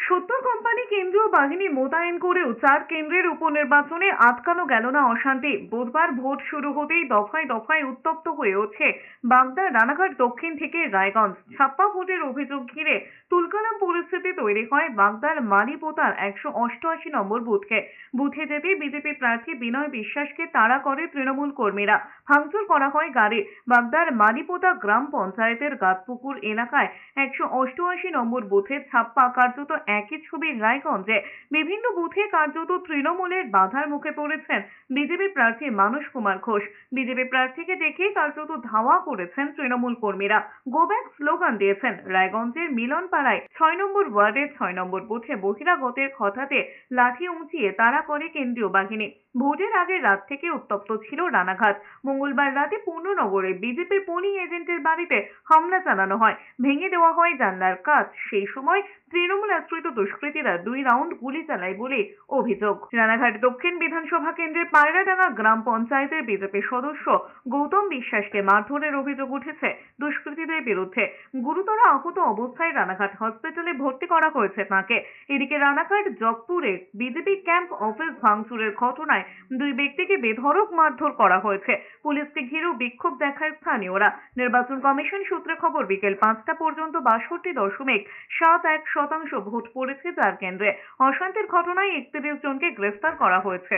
সত্তর কোম্পানি কেন্দ্রীয় বাহিনী মোতায়েন করেও 4 কেন্দ্রের উপনির্বাচনে আটকানো গেল না অশান্তি। বুধবার ভোট শুরু হতেই দফায় দফায় উত্তপ্ত হয়ে ওঠে বাগদার রানাঘাট দক্ষিণ থেকে রায়গঞ্জ। ছাপ্পা ভোটের অভিযোগ ঘিরে তুলকালাম পরিস্থিতি তৈরি হয় বাগদার মালিপোতার 188 নম্বর বুথকে। বুথে যেতে বিজেপি প্রার্থী বিনয় বিশ্বাসকে তাড়া করে তৃণমূল কর্মীরা। ভাঙচুর করা হয় গাড়ি। বাগদার মালিপোতা গ্রাম পঞ্চায়েতের গাতপুকুর এলাকায় 188 নম্বর বুথে ছাপ্পা কার্যত একই ছবি রায়গঞ্জে। বিভিন্ন বুথে কার্যত তৃণমূলের বাধার মুখে পড়েছেন বিজেপি প্রার্থী মানস কুমার ঘোষ। বিজেপি প্রার্থীকে দেখে কার্যত ধাওয়া করেছেন তৃণমূল কর্মীরা। গো ব্যাক স্লোগান দিয়েছেন। রায়গঞ্জের মিলনপাড়ায় 6 নম্বর ওয়ার্ডের 6 নম্বর বুথে বহিরাগতের হঠাতে লাঠি উঁচিয়ে তাড়া করে কেন্দ্রীয় বাহিনী। ভোটের আগের রাত থেকে উত্তপ্ত ছিল রানাঘাট। মঙ্গলবার রাতে পূর্ণনগরে বিজেপির পোলিং এজেন্টের বাড়িতে হামলা চালানো হয়, ভেঙে দেওয়া হয় জানলার কাঁচ। সেই সময় তৃণমূল আশ্রিত দুষ্কৃতীরা 2 রাউন্ড গুলি চালায় বলে অভিযোগ। রানাঘাট দক্ষিণ বিধানসভা কেন্দ্রের পায়রাডাঙ্গা গ্রাম পঞ্চায়েতের বিজেপি সদস্য গৌতম বিশ্বাসকে মারধরের অভিযোগ উঠেছে দুষ্কৃতীদের বিরুদ্ধে। গুরুতর আহত অবস্থায় রানাঘাট হসপিটালে ভর্তি করা হয়েছে তাঁকে। এদিকে রানাঘাট জগপুরে বিজেপি ক্যাম্প অফিস ভাঙচুরের ঘটনায় 2 ব্যক্তিকে বেধড়ক মারধর করা হয়েছে। পুলিশকে ঘিরেও বিক্ষোভ দেখায় স্থানীয়রা। নির্বাচন কমিশন সূত্রে খবর বিকেল 5টা পর্যন্ত 62.71% ভোট পড়েছে 4 কেন্দ্রে। অশান্তির ঘটনায় 31 জনকে গ্রেফতার করা হয়েছে।